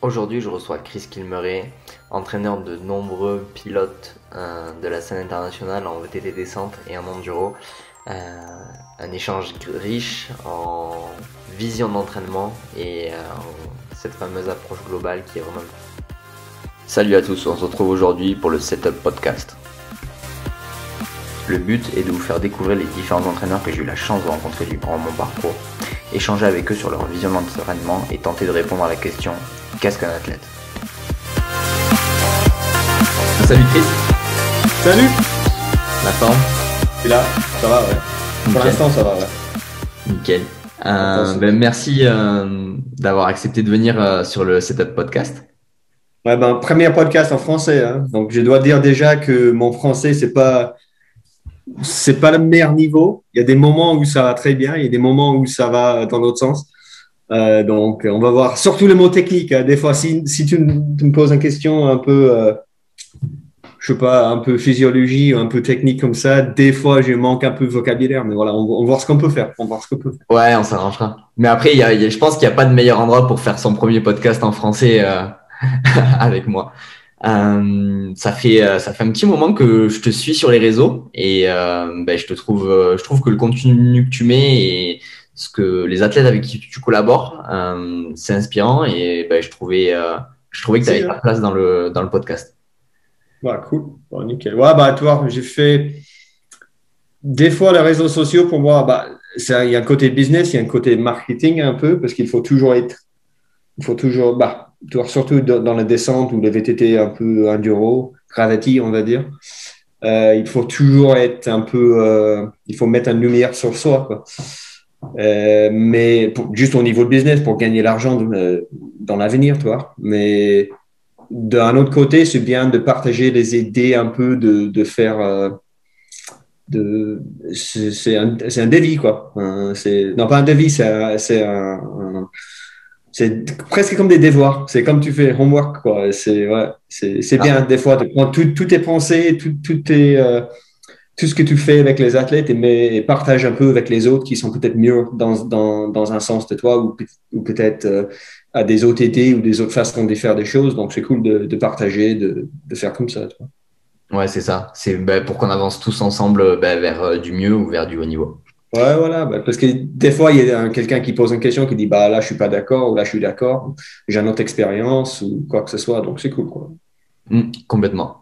Aujourd'hui, je reçois Chris Kilmeret, entraîneur de nombreux pilotes de la scène internationale en VTT descente et en enduro. Un échange riche en vision d'entraînement et cette fameuse approche globale qui est vraiment... Salut à tous, on se retrouve aujourd'hui pour le Setup Podcast. Le but est de vous faire découvrir les différents entraîneurs que j'ai eu la chance de rencontrer durant mon parcours, échanger avec eux sur leur vision d'entraînement et tenter de répondre à la question « Qu'est-ce qu'un athlète ?» Salut Chris. Salut. La forme? Et là, ça va, ouais. Nickel. Pour l'instant, ça va, ouais. Nickel. Merci d'avoir accepté de venir sur le Setup Podcast. Ouais, premier podcast en français, hein. Donc, je dois dire déjà que mon français, c'est pas le meilleur niveau. Il y a des moments où ça va très bien, il y a des moments où ça va dans l'autre sens. Donc, on va voir. Surtout les mots techniques, hein. Des fois, si tu me poses une question un peu, je sais pas, un peu physiologie, un peu technique comme ça, des fois, je manque un peu de vocabulaire. Mais voilà, on va voir ce qu'on peut faire. Ouais, on s'arrangera. Mais après, je pense qu'il n'y a pas de meilleur endroit pour faire son premier podcast en français avec moi. Ça fait un petit moment que je te suis sur les réseaux et je trouve que le contenu que tu mets et ce que les athlètes avec qui tu collabores, c'est inspirant et je trouvais que tu avais ta place dans le podcast. Ouais, cool. Bon, nickel. Ouais, tu vois, j'ai fait des fois les réseaux sociaux pour moi, il y a un côté business, il y a un côté marketing un peu parce qu'il faut toujours tu vois, surtout dans la descente ou les VTT un peu enduro, gravity, on va dire. Il faut toujours être un peu, il faut mettre une lumière sur soi, quoi. Mais juste au niveau de business pour gagner l'argent dans l'avenir, tu vois. Mais d'un autre côté, c'est bien de partager les idées un peu de faire. C'est un défi, quoi. Non, pas un défi, c'est presque comme des devoirs. C'est comme tu fais homework, quoi. C'est bien des fois de prendre toutes tes pensées, tout ce que tu fais avec les athlètes et partage un peu avec les autres qui sont peut-être mieux dans un sens de toi ou peut-être à des autres idées ou des autres façons de faire des choses. Donc, c'est cool de partager, de faire comme ça, toi. Ouais, c'est ça. C'est pour qu'on avance tous ensemble vers du mieux ou vers du haut niveau. Ouais, voilà. Parce que des fois, il y a quelqu'un qui pose une question qui dit là, je suis pas d'accord ou là, je suis d'accord. J'ai une autre expérience ou quoi que ce soit. Donc, c'est cool, quoi. Complètement.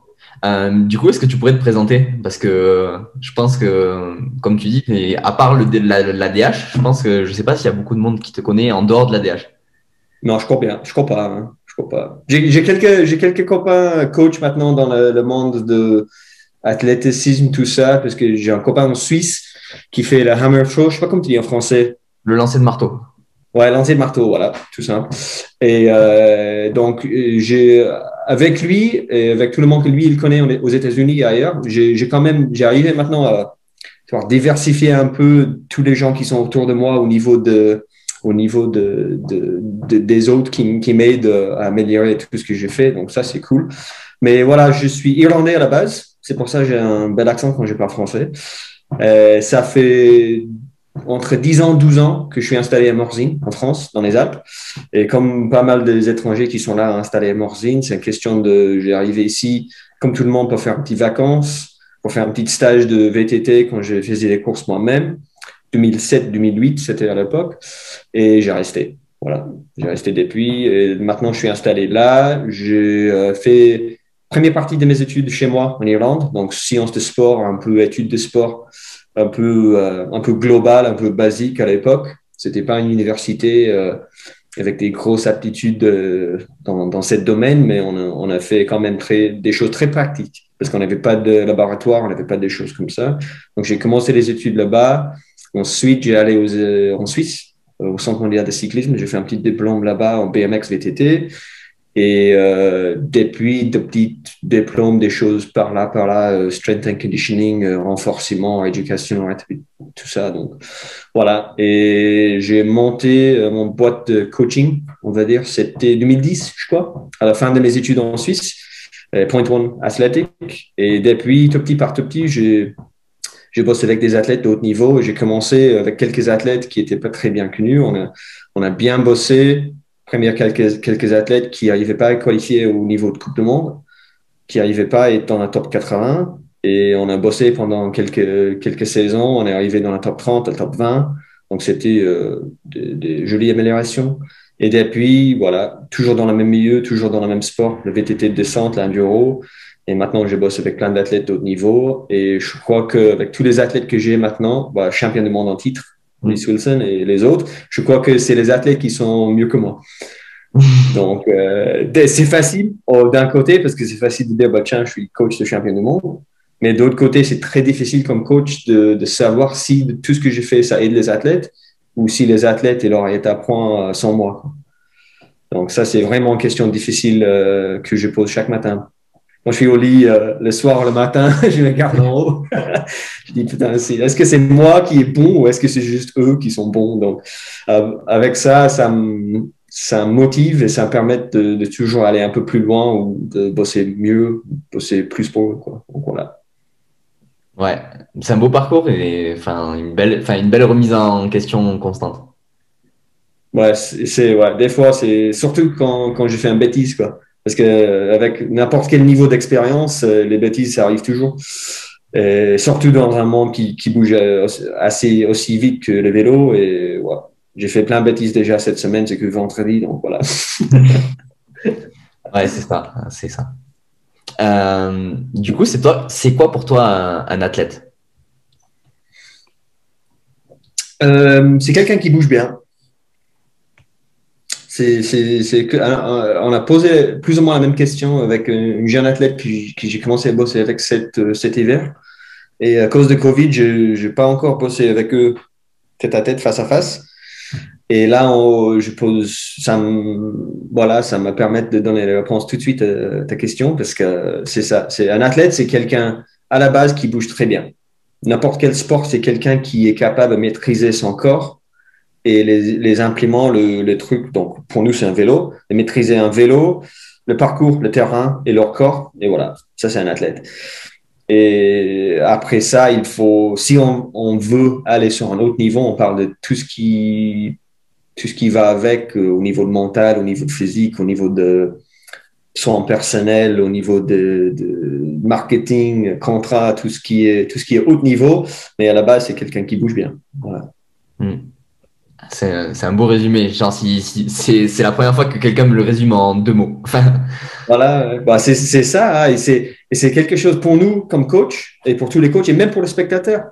Du coup, est-ce que tu pourrais te présenter? Parce que je pense que, comme tu dis, et à part l'ADH, je pense que je sais pas s'il y a beaucoup de monde qui te connaît en dehors de l'ADH. Non, je crois bien. Je crois pas, hein. Je crois pas. J'ai quelques copains coach maintenant dans le monde de athlétisme, tout ça, parce que j'ai un copain en Suisse qui fait le hammer throw. Je sais pas comment tu dis en français. Le lancer de marteau. Ouais, lancer de marteau, voilà, tout simple. Et donc, avec lui et avec tout le monde que lui, il connaît aux États-Unis et ailleurs, j'ai arrivé maintenant à diversifier un peu tous les gens qui sont autour de moi des autres qui m'aident à améliorer tout ce que j'ai fait. Donc, ça, c'est cool. Mais voilà, je suis irlandais à la base. C'est pour ça que j'ai un bel accent quand je parle français. Ça fait entre 10 ans, 12 ans que je suis installé à Morzine, en France, dans les Alpes. Et comme pas mal des étrangers qui sont là installés à Morzine, c'est une question j'ai arrivé ici, comme tout le monde, pour faire une petite vacances, pour faire un petit stage de VTT quand je faisais les courses moi-même. 2007-2008, c'était à l'époque. Et j'ai resté. Voilà. J'ai resté depuis. Et maintenant, je suis installé là. J'ai fait première partie de mes études chez moi en Irlande. Donc, sciences de sport, un peu études de sport un peu global, un peu basique à l'époque. C'était pas une université avec des grosses aptitudes dans ce domaine, mais on a fait quand même des choses très pratiques parce qu'on n'avait pas de laboratoire, on n'avait pas des choses comme ça. Donc j'ai commencé les études là-bas. Ensuite, j'ai allé en Suisse, au Centre mondial de cyclisme. J'ai fait un petit diplôme là-bas en BMX VTT. Et depuis, de petits diplômes, des choses par là, strength and conditioning, renforcement, éducation, tout ça. Donc, voilà. Et j'ai monté mon boîte de coaching, on va dire, c'était 2010, je crois, à la fin de mes études en Suisse, Point One Athletic. Et depuis, tout petit par tout petit, j'ai bossé avec des athlètes de haut niveau. J'ai commencé avec quelques athlètes qui n'étaient pas très bien connus. On a bien bossé. première quelques athlètes qui n'arrivaient pas à qualifier au niveau de Coupe du Monde, qui n'arrivaient pas à être dans la top 80. Et on a bossé pendant quelques saisons. On est arrivé dans la top 30, la top 20. Donc, c'était des jolies améliorations. Et depuis, voilà, toujours dans le même milieu, toujours dans le même sport, le VTT de descente, l'enduro. Et maintenant, je bosse avec plein d'athlètes de haut niveau. Et je crois qu'avec tous les athlètes que j'ai maintenant, champion du monde en titre, Lee Wilson et les autres, je crois que c'est les athlètes qui sont mieux que moi. Donc, c'est facile d'un côté parce que c'est facile de dire, tiens, je suis coach de champion du monde. Mais d'autre côté, c'est très difficile comme coach de savoir si tout ce que j'ai fait, ça aide les athlètes ou si les athlètes et leur état à point sans moi. Donc, ça, c'est vraiment une question difficile que je pose chaque matin. Quand je suis au lit le soir, le matin, je me regarde en haut. Je dis, putain, est-ce que c'est moi qui est bon ou est-ce que c'est juste eux qui sont bons? Donc, avec ça, ça me motive et ça me permet de toujours aller un peu plus loin ou de bosser mieux, bosser plus pour eux, quoi. Donc, voilà. Ouais, c'est un beau parcours et une belle remise en question constante. Ouais, ouais, des fois, c'est surtout quand j'ai fait une bêtise, quoi. Parce que avec n'importe quel niveau d'expérience, les bêtises, ça arrive toujours. Et surtout dans un monde qui bouge aussi vite que le vélo. Et ouais, j'ai fait plein de bêtises déjà cette semaine, c'est que vendredi, donc voilà. Ouais, c'est ça. Du coup, c'est quoi pour toi un athlète? C'est quelqu'un qui bouge bien. On a posé plus ou moins la même question avec une jeune athlète que j'ai commencé à bosser avec cet hiver. Et à cause de Covid, je n'ai pas encore bossé avec eux tête à tête, face à face. Et là, je pose, ça me permet de donner la réponse tout de suite à ta question parce que c'est ça. C'est un athlète, c'est quelqu'un à la base qui bouge très bien. N'importe quel sport, c'est quelqu'un qui est capable de maîtriser son corps et les impléments, le truc. Donc, pour nous, c'est un vélo. De maîtriser un vélo, le parcours, le terrain et leur corps. Et voilà, ça, c'est un athlète. Et après ça, si on veut aller sur un autre niveau, on parle de tout ce qui va avec au niveau de mental, au niveau de physique, au niveau de son personnel, au niveau de marketing, contrat, tout ce qui est haut niveau. Mais à la base, c'est quelqu'un qui bouge bien. Voilà. C'est un beau résumé. Genre, c'est la première fois que quelqu'un me le résume en 2 mots. Voilà, c'est ça. Hein, et c'est quelque chose pour nous comme coach et pour tous les coachs et même pour les spectateurs.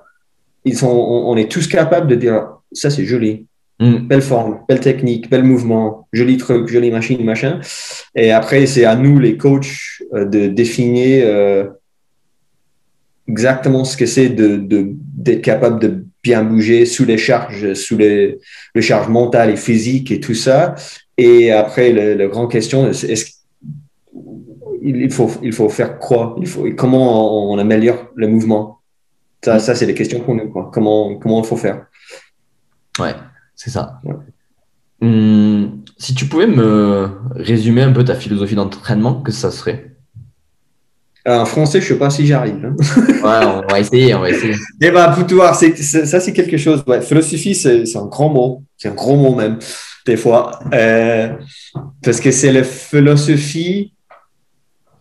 On est tous capables de dire ça, c'est joli. Belle forme, belle technique, bel mouvement, joli truc, jolie machine, machin. Et après, c'est à nous, les coachs, de définir exactement ce que c'est d'être capable de bien bouger sous les charges, les charges mentales et physiques et tout ça. Et après, la grande question, il faut faire quoi? Comment on améliore le mouvement? Ça, c'est les questions pour nous, quoi. Comment il faut faire? Ouais, c'est ça. Ouais. Si tu pouvais me résumer un peu ta philosophie d'entraînement, que ça serait? En français, je ne sais pas si j'arrive. Hein. Ouais, on va essayer. Eh ben, Poutoir, ça, c'est quelque chose. Ouais, philosophie, c'est un grand mot. C'est un gros mot même, des fois. Parce que c'est la philosophie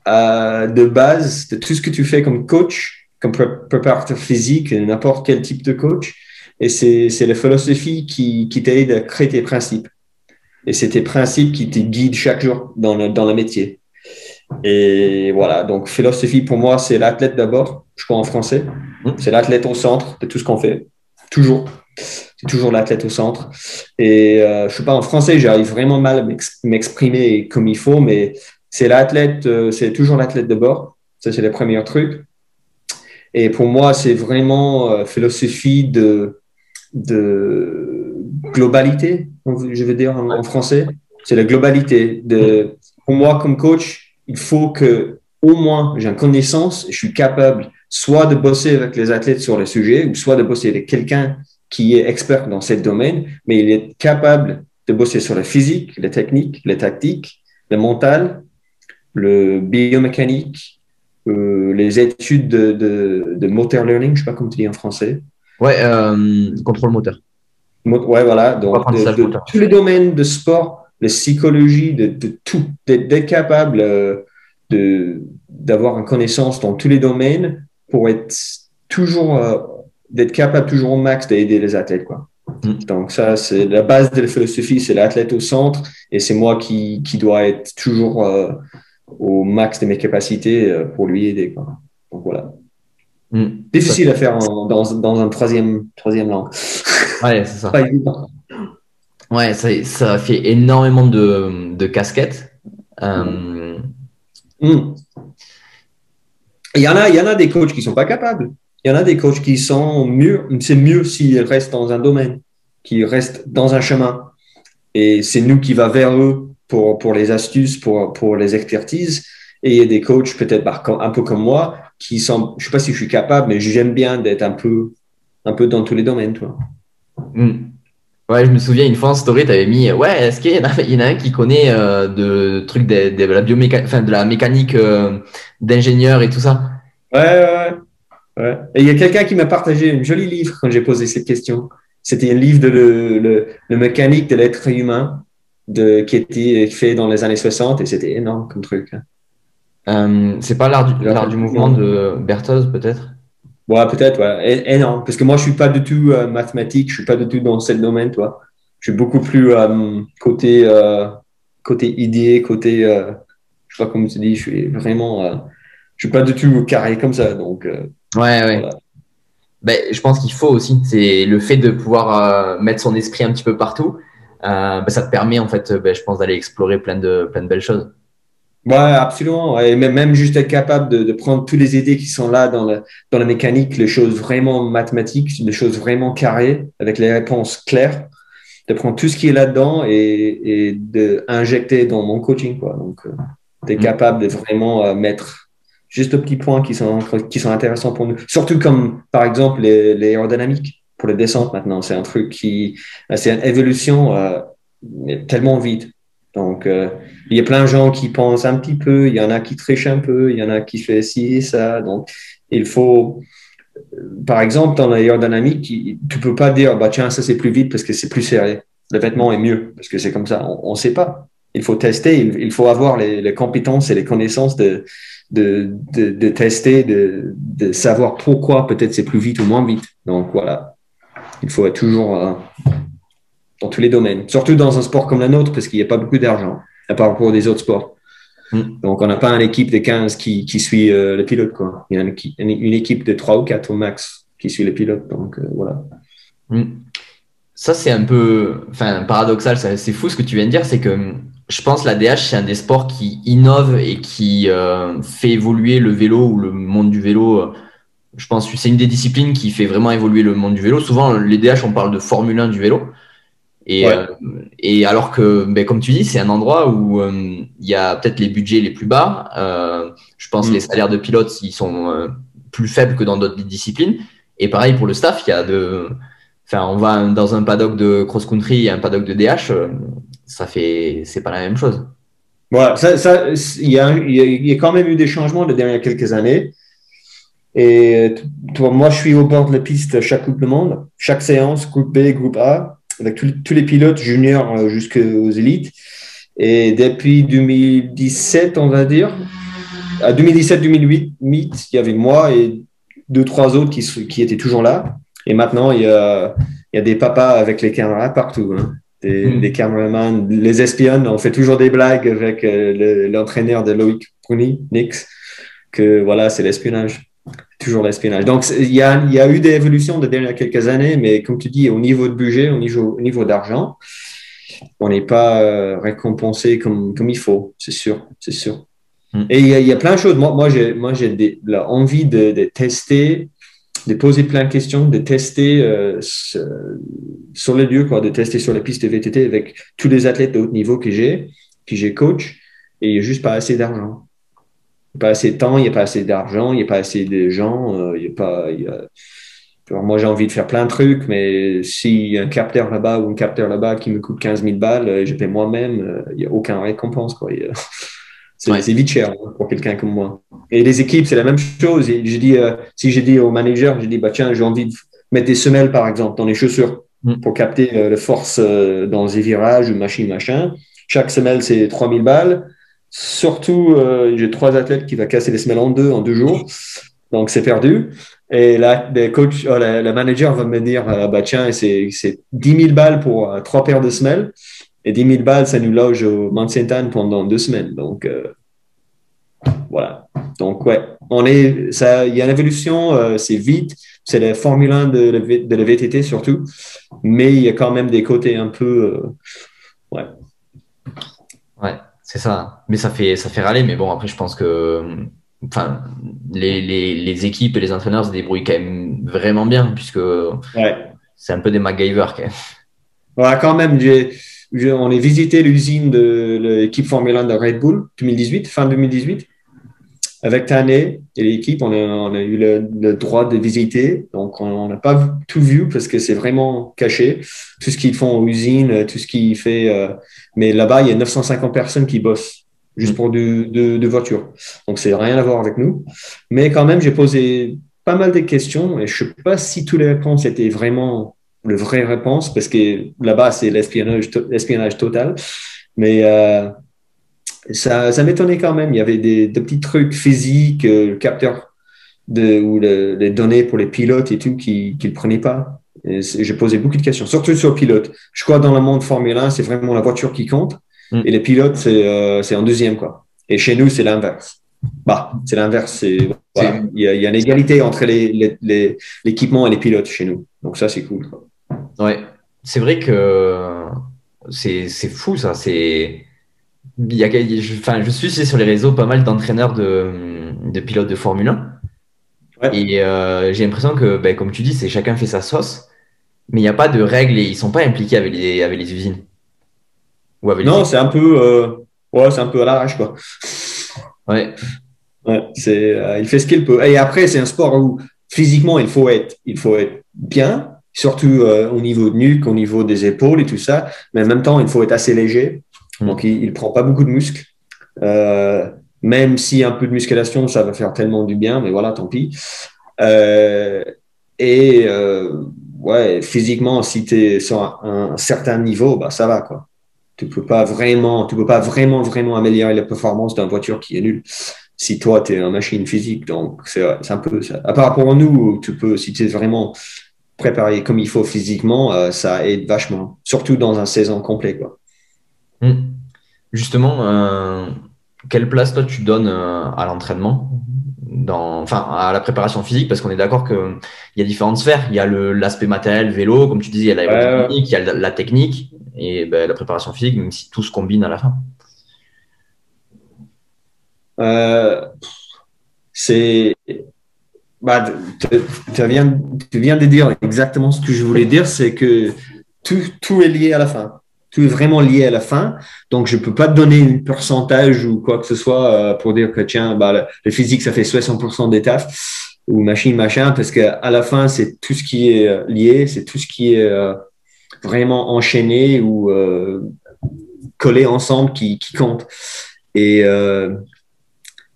de base de tout ce que tu fais comme coach, comme préparateur physique, n'importe quel type de coach. Et c'est la philosophie qui t'aide à créer tes principes. Et c'est tes principes qui te guident chaque jour dans le métier. Et voilà, donc philosophie pour moi, c'est l'athlète d'abord, je crois en français. C'est l'athlète au centre de tout ce qu'on fait. Toujours. C'est toujours l'athlète au centre. Et je ne sais pas, en français, j'arrive vraiment mal à m'exprimer comme il faut, mais c'est toujours l'athlète d'abord. Ça, c'est le premier truc. Et pour moi, c'est vraiment philosophie de globalité, je veux dire en français. C'est la globalité. Pour moi, comme coach, il faut que au moins j'ai une connaissance, je suis capable soit de bosser avec les athlètes sur le sujet, ou soit de bosser avec quelqu'un qui est expert dans ce domaine, mais il est capable de bosser sur la physique, la technique, la tactique, le mental, le biomécanique, les études de motor learning, je ne sais pas comment tu dis en français. Ouais, contrôle moteur. Ouais, voilà. Donc, tous les domaines de sport la psychologie de tout, d'être capable d'avoir une connaissance dans tous les domaines pour être toujours, d'être capable toujours au max d'aider les athlètes, quoi. Donc ça, c'est la base de la philosophie, c'est l'athlète au centre et c'est moi qui dois être toujours au max de mes capacités pour lui aider, quoi. Donc voilà. Difficile à faire dans un troisième langue. Ouais, c'est ça. Pas évident. Ouais, ça fait énormément de casquettes. Il y en a des coachs qui sont pas capables. Il y en a des coachs qui sont mieux. C'est mieux s'ils restent dans un domaine, qu'ils restent dans un chemin. Et c'est nous qui va vers eux pour les astuces, pour les expertises. Et il y a des coachs peut-être un peu comme moi qui sont, je sais pas si je suis capable, mais j'aime bien d'être un peu dans tous les domaines, toi. Ouais, je me souviens une fois en story, tu avais mis ouais, est-ce qu'il y en a un qui connaît de trucs de la biomécanique, enfin de la mécanique d'ingénieur et tout ça. Ouais. Et il y a quelqu'un qui m'a partagé un joli livre quand j'ai posé cette question. C'était un livre de le mécanique de l'être humain qui était fait dans les années 60 et c'était énorme comme truc. C'est pas l'art du mouvement de Berthoz, peut-être? Ouais, peut-être, ouais. Énorme. Parce que moi, je suis pas du tout mathématique, je suis pas du tout dans ce domaine, toi. Je suis beaucoup plus côté idée, côté, je sais pas comment tu dis, je suis vraiment, je suis pas du tout carré comme ça. Donc, ouais. Voilà. Ben, je pense qu'il faut aussi, c'est le fait de pouvoir mettre son esprit un petit peu partout. Ben, ça te permet, en fait, je pense, d'aller explorer plein de belles choses. Ouais, absolument. Ouais. Et même juste être capable de prendre toutes les idées qui sont là dans la mécanique, les choses vraiment mathématiques, les choses vraiment carrées, avec les réponses claires, de prendre tout ce qui est là-dedans et de injecter dans mon coaching, quoi. Donc, tu es capable de vraiment mettre juste les petits points qui sont intéressants pour nous. Surtout comme, par exemple, les aérodynamiques pour les descentes maintenant. C'est un truc c'est une évolution tellement vite. Donc, il y a plein de gens qui pensent un petit peu, il y en a qui trichent un peu, il y en a qui font ci et ça. Donc, il faut, par exemple, dans l'aérodynamique, tu peux pas dire, bah, tiens, ça c'est plus vite parce que c'est plus serré. Le vêtement est mieux parce que c'est comme ça. On ne sait pas. Il faut tester, il faut avoir les compétences et les connaissances de tester, de savoir pourquoi peut-être c'est plus vite ou moins vite. Donc, voilà. Il faut être toujours dans tous les domaines, surtout dans un sport comme le nôtre parce qu'il n'y a pas beaucoup d'argent par rapport aux autres sports. Donc, on n'a pas une équipe de 15 qui suit le pilote, quoi. Il y a une équipe de 3 ou 4 au max qui suit le pilote. Donc, voilà. Ça, c'est un peu paradoxal. C'est fou ce que tu viens de dire. C'est que je pense que la DH, c'est un des sports qui innove et qui fait évoluer le vélo ou le monde du vélo. Je pense que c'est une des disciplines qui fait vraiment évoluer le monde du vélo. Souvent, les DH, on parle de Formule 1 du vélo. Et alors que, comme tu dis, c'est un endroit où il y a peut-être les budgets les plus bas. Je pense que les salaires de pilotes, ils sont plus faibles que dans d'autres disciplines. Et pareil pour le staff, on va dans un paddock de cross-country et un paddock de DH, c'est pas la même chose. Voilà, il y a quand même eu des changements les dernières quelques années. Et moi, je suis au bord de la piste chaque Coupe du Monde, chaque séance, groupe B, groupe A, avec tous les pilotes juniors jusqu'aux élites. Et depuis 2017, on va dire, à 2017-2008, il y avait moi et 2-3 autres qui étaient toujours là. Et maintenant, il y a des papas avec les caméras partout. Hein. Des caméramans, les espionnes. On fait toujours des blagues avec l'entraîneur de Loïc Bruni, Nix, que voilà, c'est l'espionnage. Toujours l'espionnage. Donc, il y a eu des évolutions de dernières quelques années, mais comme tu dis, au niveau de budget, au niveau d'argent, on n'est pas récompensé comme il faut, c'est sûr. Et il y a plein de choses. Moi j'ai envie de tester, de poser plein de questions, de tester sur les lieux, quoi, de tester sur la piste de VTT avec tous les athlètes de haut niveau que j'ai coach, et il n'y a juste pas assez d'argent. Il n'y a pas assez de temps, il n'y a pas assez d'argent, il n'y a pas assez de gens, Alors, moi, j'ai envie de faire plein de trucs, mais si un capteur là-bas ou un capteur là-bas qui me coûte 15 000 balles, je paie moi-même, il n'y a aucun récompense, quoi. C'est vite cher pour quelqu'un comme moi. Et les équipes, c'est la même chose. Et si j'ai dit au manager, bah, tiens, j'ai envie de mettre des semelles, par exemple, dans les chaussures pour capter la force dans les virages ou machin. Chaque semelle, c'est 3000 balles. Surtout, j'ai 3 athlètes qui vont casser les semelles en 2 jours. Donc, c'est perdu. Et là, le coach, le manager va me dire, bah, tiens, c'est 10 000 balles pour 3 paires de semelles. Et 10 000 balles, ça nous loge au Mount Saint-Anne pendant 2 semaines. Donc, voilà. Donc, ouais, il y a une évolution, c'est vite. C'est la Formule 1 de la VTT surtout. Mais il y a quand même des côtés un peu, ouais. Ouais, c'est ça. Mais ça fait râler. Mais bon, après, je pense que enfin, les équipes et les entraîneurs se débrouillent quand même vraiment bien, puisque Ouais. c'est un peu des MacGyver quand même. Voilà, quand même, on a visité l'usine de l'équipe Formule 1 de Red Bull 2018, fin 2018. Avec Tané et l'équipe, on a eu le droit de visiter. Donc, on n'a pas tout vu parce que c'est vraiment caché. Tout ce qu'ils font aux usines, tout ce qu'ils fait. Mais là-bas, il y a 950 personnes qui bossent juste pour de voitures. Donc, c'est rien à voir avec nous. Mais quand même, j'ai posé pas mal de questions et je ne sais pas si toutes les réponses étaient vraiment les vraies réponses parce que là-bas, c'est l'espionnage total. Mais ça m'étonnait quand même. Il y avait des petits trucs physiques, le capteur ou les données pour les pilotes et tout qui ne prenaient pas. J'ai posé beaucoup de questions, surtout sur le pilote. Je crois que dans le monde Formule 1, c'est vraiment la voiture qui compte et les pilotes, c'est en deuxième, quoi. Et chez nous, c'est l'inverse. Bah, c'est l'inverse. Voilà. Il y a une égalité entre l'équipement et les pilotes chez nous. Donc ça, c'est cool, quoi. Ouais, c'est vrai que c'est fou ça. Je suis sur les réseaux pas mal d'entraîneurs de pilotes de Formule 1 Ouais. et j'ai l'impression que, ben, comme tu dis, c'est chacun fait sa sauce, mais il n'y a pas de règles et ils sont pas impliqués avec les usines ou avec les Non, équipes. c'est un peu, ouais, c'est un peu à l'arrache, quoi. Ouais, Ouais, il fait ce qu'il peut. Et après, c'est un sport où physiquement, il faut être bien, surtout au niveau de nuque, au niveau des épaules et tout ça. Mais en même temps, il faut être assez léger. Donc, il prend pas beaucoup de muscles. Euh, Même si un peu de musculation, ça va faire tellement du bien, mais voilà, tant pis. Euh, et ouais, physiquement, si tu es sur un certain niveau, bah, ça va, quoi. Tu peux pas vraiment, vraiment améliorer la performance d'une voiture qui est nulle si toi, tu es une machine physique. Donc, c'est un peu ça. À part pour nous, si tu es vraiment préparé comme il faut physiquement, ça aide vachement, surtout dans un saison complet, quoi. Hmm. Justement, quelle place toi tu donnes à l'entraînement, enfin à la préparation physique, parce qu'on est d'accord qu'il y a différentes sphères. Il y a l'aspect matériel, vélo, comme tu disais, il y a Euh, l'aérodynamique, il y a la technique et ben, la préparation physique, même si tout se combine à la fin. euh, c'est, bah, tu viens de dire exactement ce que je voulais dire, c'est que tout est lié à la fin. Tout est vraiment lié à la fin. Donc, je peux pas te donner un pourcentage ou quoi que ce soit pour dire que, tiens, bah, le physique, ça fait 60% des tafs ou machine, machin, parce qu'à la fin, c'est tout ce qui est lié, c'est tout ce qui est vraiment enchaîné ou collé ensemble qui compte. Et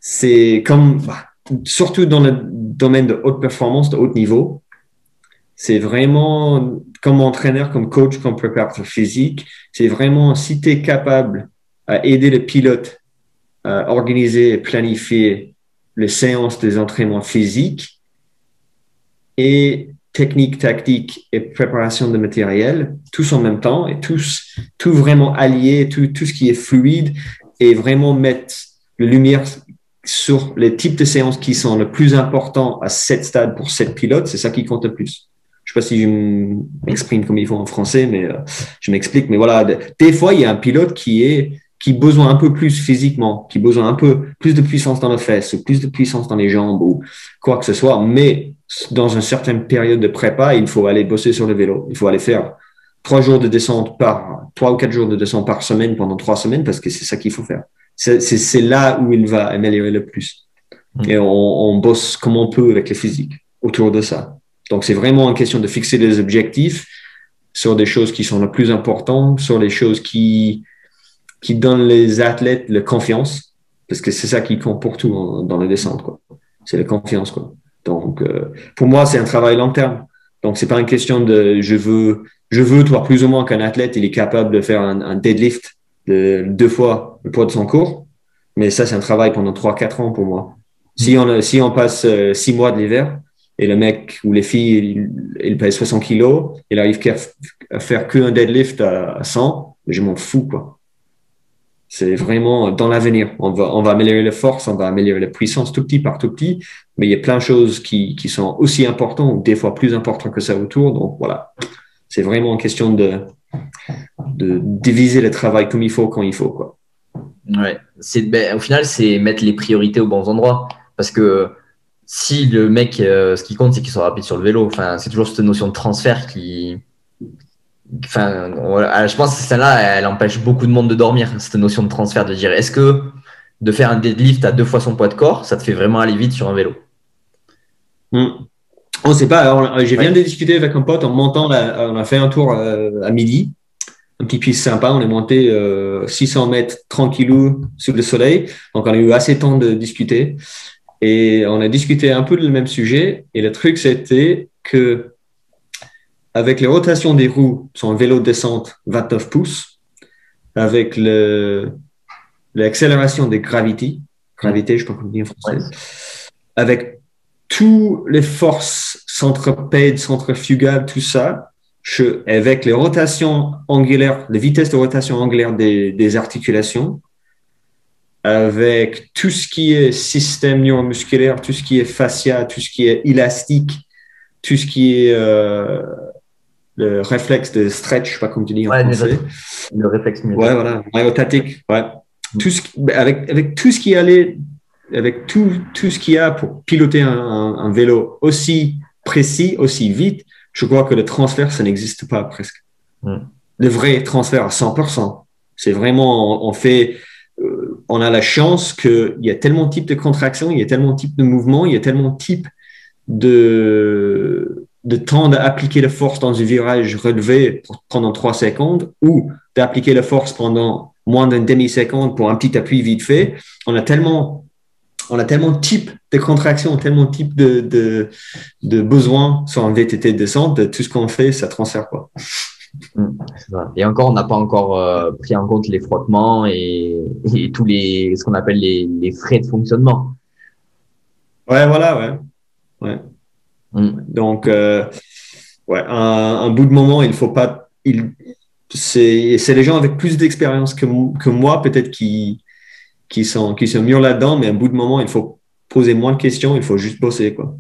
c'est comme, bah, surtout dans le domaine de haute performance, de haut niveau, c'est vraiment comme entraîneur, comme coach, comme préparateur physique, c'est vraiment si tu es capable à aider le pilote à organiser et planifier les séances des entraînements physiques et technique, tactique et préparation de matériel, tous en même temps et tout vraiment allié, tout ce qui est fluide et vraiment mettre la lumière sur les types de séances qui sont le plus importants à cette stade pour cette pilote, c'est ça qui compte le plus. Je ne sais pas si je m'exprime comme il faut en français, mais je m'explique. Mais voilà, des fois, il y a un pilote qui a besoin un peu plus physiquement, qui a besoin un peu plus de puissance dans les fesses ou plus de puissance dans les jambes ou quoi que ce soit. Mais dans une certaine période de prépa, il faut aller bosser sur le vélo. Il faut aller faire 3 jours de descente 3 ou 4 jours de descente par semaine pendant 3 semaines parce que c'est ça qu'il faut faire. C'est là où il va améliorer le plus. Et on bosse comme on peut avec le physique autour de ça. Donc, c'est vraiment une question de fixer des objectifs sur des choses qui sont les plus importantes, sur les choses qui donnent les athlètes la confiance, parce que c'est ça qui compte pour tout dans la descente, quoi. C'est la confiance, quoi. Donc, pour moi, c'est un travail long terme. Donc, c'est pas une question de je veux, toi, plus ou moins qu'un athlète, il est capable de faire un deadlift 2 fois le poids de son corps. Mais ça, c'est un travail pendant 3-4 ans pour moi. Si on passe 6 mois de l'hiver et le mec ou les filles, ils pèsent 60 kilos, il arrive à faire qu'un deadlift à 100, je m'en fous, quoi. C'est vraiment dans l'avenir. On va améliorer la force, on va améliorer la puissance tout petit par tout petit, mais il y a plein de choses qui sont aussi importantes, ou des fois plus importantes que ça autour. Donc voilà, c'est vraiment une question de diviser le travail comme il faut, quand il faut, quoi. Ouais. Au final, c'est mettre les priorités aux bons endroits. Parce que si le mec, ce qui compte, c'est qu'il soit rapide sur le vélo. Enfin, c'est toujours cette notion de transfert qui. Enfin, voilà, je pense que celle-là, elle empêche beaucoup de monde de dormir, cette notion de transfert, de dire est-ce que de faire un deadlift à 2 fois son poids de corps, ça te fait vraiment aller vite sur un vélo? On sait pas. Alors, je viens de discuter avec un pote en montant, on a fait un tour à midi. Un petit piste sympa, on est monté 600 mètres tranquillou sous le soleil. Donc, on a eu assez de temps de discuter. Et on a discuté un peu du même sujet. Et le truc, c'était que avec les rotations des roues sur un vélo de descente 29 pouces, avec l'accélération des gravité, je ne sais pas comment dire en français, avec toutes les forces centripèdes, centrifugales, tout ça, avec les rotations angulaires, les vitesses de rotation angulaire des articulations, avec tout ce qui est système neuromusculaire, tout ce qui est fascia, tout ce qui est élastique, tout ce qui est le réflexe de stretch, je sais pas comment tu dis en français. Le réflexe myotatique. Ouais, voilà, myotatique, ouais. Avec tout ce qui allait, avec tout ce qu'il y a pour piloter un vélo aussi précis, aussi vite, je crois que le transfert, ça n'existe pas presque. Le vrai transfert à 100%, c'est vraiment, on a la chance qu'il y a tellement de types de contractions, il y a tellement de types de mouvements, il y a tellement de types de temps d'appliquer la force dans un virage relevé pendant 3 secondes ou d'appliquer la force pendant moins d'une demi-seconde pour un petit appui vite fait. On a tellement de types de contractions, tellement de types de besoins sur un VTT de descente, de tout ce qu'on fait, ça transfère, quoi. Et encore, on n'a pas encore pris en compte les frottements et tous ce qu'on appelle les frais de fonctionnement. Ouais, voilà, ouais. Donc, un bout de moment, il faut pas. C'est les gens avec plus d'expérience que moi, peut-être, qui sont mieux là-dedans, mais un bout de moment, il faut poser moins de questions, il faut juste bosser, quoi.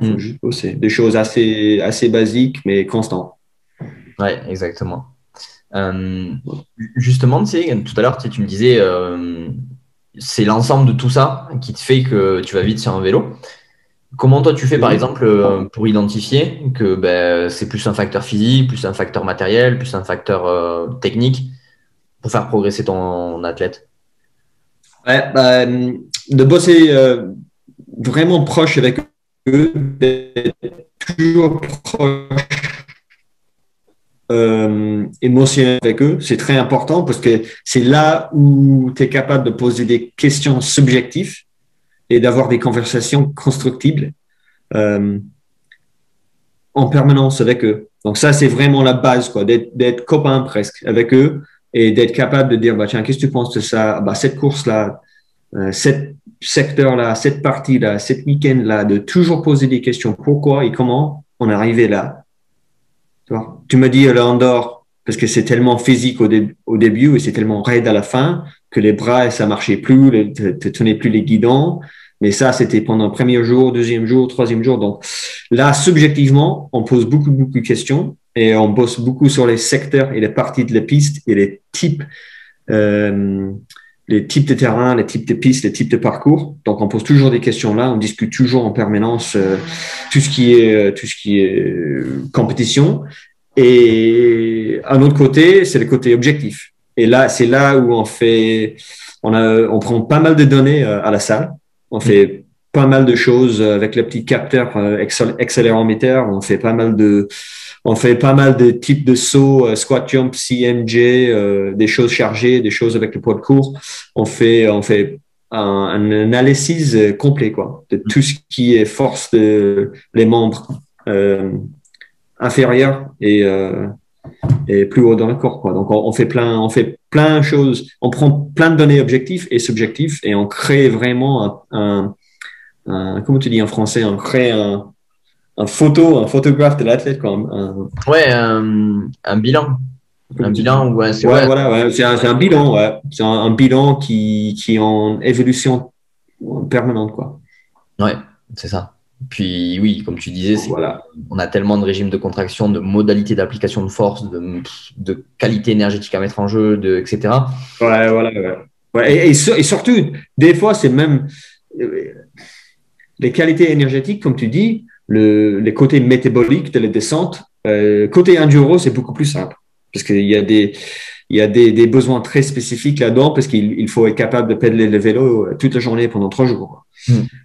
Il faut juste bosser. Des choses assez basiques, mais constantes. Ouais, exactement. Justement, tu sais, tout à l'heure, tu me disais, c'est l'ensemble de tout ça qui te fait que tu vas vite sur un vélo. Comment toi tu fais par exemple pour identifier que c'est plus un facteur physique, plus un facteur matériel, plus un facteur technique pour faire progresser ton athlète? Ouais, de bosser vraiment proche avec eux, d'être toujours proche émotionnel avec eux, c'est très important parce que c'est là où tu es capable de poser des questions subjectives et d'avoir des conversations constructibles en permanence avec eux. Donc ça, c'est vraiment la base, quoi, d'être copain presque avec eux et d'être capable de dire, tiens, qu'est-ce que tu penses de ça? Cette course-là, cet secteur-là, cette partie-là, cet week-end-là, de toujours poser des questions. Pourquoi et comment on est arrivé là? Tu me dis le Andorre, parce que c'est tellement physique au début et c'est tellement raide à la fin que les bras, ça marchait plus, tu tenais plus les guidons. Mais ça, c'était pendant le premier jour, deuxième jour, troisième jour. Donc là, subjectivement, on pose beaucoup de questions et on bosse beaucoup sur les secteurs et les parties de la piste et les types de terrain, les types de pistes, les types de parcours. Donc, on pose toujours des questions là. On discute toujours en permanence tout ce qui est compétition. Et un autre côté, c'est le côté objectif. Et là, c'est là où on prend pas mal de données à la salle. On fait pas mal de choses avec le petit capteur accéléromètre. On fait pas mal de types de sauts, squat jump, CMJ, des choses chargées, des choses avec le poids de cours. On fait un analyse complet, quoi, de tout ce qui est force les membres inférieurs et et plus haut dans le corps, quoi. Donc, on fait plein de choses. On prend plein de données objectives et subjectives et on crée vraiment comment tu dis en français, on crée un photographe de l'athlète, quoi. Ouais, un bilan. Un bilan, ouais, c'est ouais, voilà, ouais. C'est un bilan, ouais. C'est un bilan qui est en évolution permanente, quoi. Ouais, c'est ça. Puis oui, comme tu disais, Voilà. on a tellement de régimes de contraction, de modalités d'application de force, de qualité énergétique à mettre en jeu, etc. Ouais, voilà, ouais. Ouais, et surtout, des fois, c'est même les qualités énergétiques, comme tu dis, les côtés métaboliques de la descente. Côté enduro, c'est beaucoup plus simple parce qu'il y a des besoins très spécifiques là-dedans parce qu'il faut être capable de pédaler le vélo toute la journée pendant 3 jours.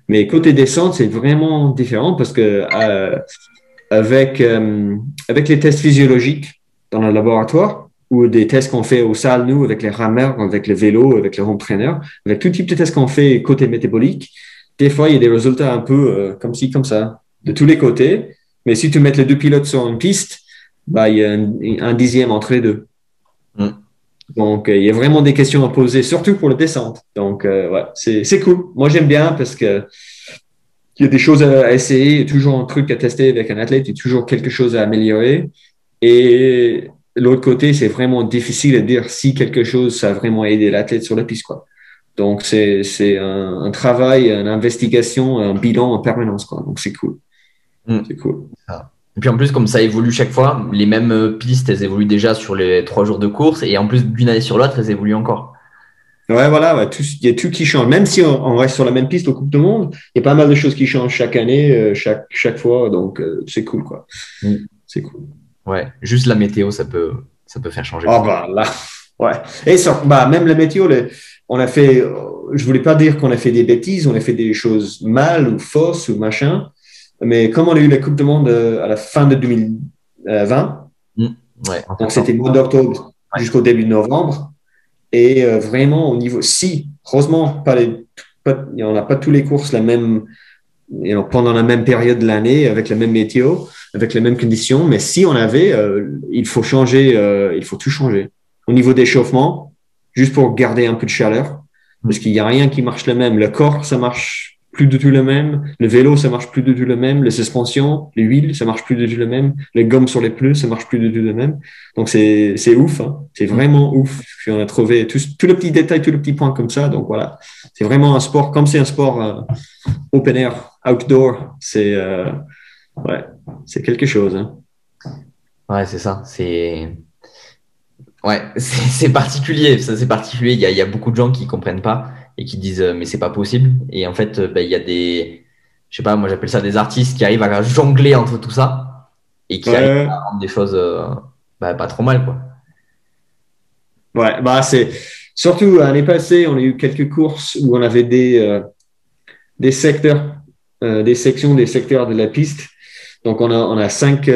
Mais côté descente, c'est vraiment différent parce que avec les tests physiologiques dans le laboratoire ou des tests qu'on fait aux salles, nous, avec les rameurs, avec le vélo, avec les home trainers, avec tout type de tests qu'on fait côté métabolique, des fois, il y a des résultats un peu comme ci, comme ça, de tous les côtés. Mais si tu mets les deux pilotes sur une piste, bah, il y a un dixième entre les deux. Donc, il y a vraiment des questions à poser, surtout pour la descente. Donc, ouais, c'est cool. Moi, j'aime bien parce que il y a des choses à essayer, il y a toujours un truc à tester avec un athlète, il y a toujours quelque chose à améliorer. Et l'autre côté, c'est vraiment difficile de dire si quelque chose, ça a vraiment aidé l'athlète sur la piste, quoi. Donc, c'est un travail, une investigation, un bilan en permanence, quoi. Donc, c'est cool. C'est cool. Et puis en plus, comme ça évolue chaque fois, les mêmes pistes, elles évoluent déjà sur les 3 jours de course et en plus d'une année sur l'autre, elles évoluent encore. Ouais, voilà, ouais, il y a tout qui change. Même si on reste sur la même piste au Coupe du Monde, il y a pas mal de choses qui changent chaque année, chaque fois. Donc, c'est cool, quoi. C'est cool. Ouais, juste la météo, ça peut faire changer. Ah, bah là, ouais. Et même la météo, on a fait, je voulais pas dire qu'on a fait des bêtises, on a fait des choses mal ou fausses ou machin. Mais comme on a eu la Coupe du Monde à la fin de 2020, ouais, donc c'était le mois d'octobre jusqu'au début de novembre, et vraiment au niveau, heureusement, on n'a pas tous les courses pendant la même période de l'année, avec la même météo, avec les mêmes conditions, mais si on avait, il faut tout changer. Au niveau d'échauffement, juste pour garder un peu de chaleur, parce qu'il n'y a rien qui marche le même. Le corps, ça marche plus du tout le même. Le vélo, ça marche plus du tout le même. Les suspensions, les huiles, ça marche plus du tout le même. Les gommes sur les pneus, ça marche plus du tout le même. Donc, c'est ouf, hein. C'est vraiment ouf. On a trouvé tous les petits détails, tous les petits points comme ça. Donc, voilà. C'est vraiment un sport, comme c'est un sport open air, outdoor, c'est quelque chose, hein. Ouais, c'est ça. C'est particulier. Ça, c'est particulier. Il y a beaucoup de gens qui comprennent pas et qui disent mais c'est pas possible. Et en fait, il y a je sais pas, moi j'appelle ça des artistes qui arrivent à jongler entre tout ça et qui arrivent à rendre des choses pas trop mal, quoi. Ouais, bah c'est surtout l'année passée, on a eu quelques courses où on avait des secteurs, des sections, des secteurs de la piste. Donc on a 5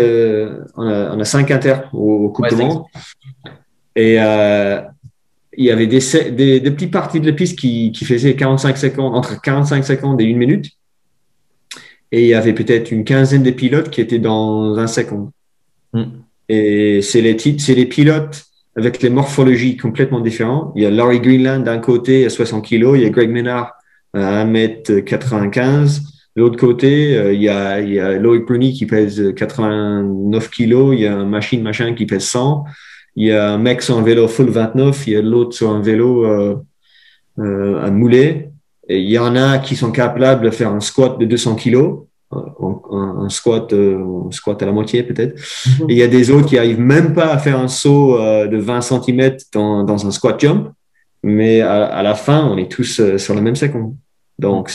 inter au Coupe du Monde. Et il y avait des petites parties de la piste qui faisaient 45 secondes, entre 45 secondes et 1 minute. Et il y avait peut-être une quinzaine de pilotes qui étaient dans 1 seconde. Et c'est les pilotes avec les morphologies complètement différentes. Il y a Laurie Greenland d'un côté à 60 kilos, il y a Greg Menard à 1m95. De l'autre côté, il y a Loic Bruni qui pèse 89 kilos, il y a un machin qui pèse 100. Il y a un mec sur un vélo full 29, il y a l'autre sur un vélo un moulet. Et il y en a qui sont capables de faire un squat de 200 kilos, un squat à la moitié peut-être. Et il y a des autres qui arrivent même pas à faire un saut de 20 cm dans un squat jump. Mais à la fin, on est tous sur la même seconde. Donc,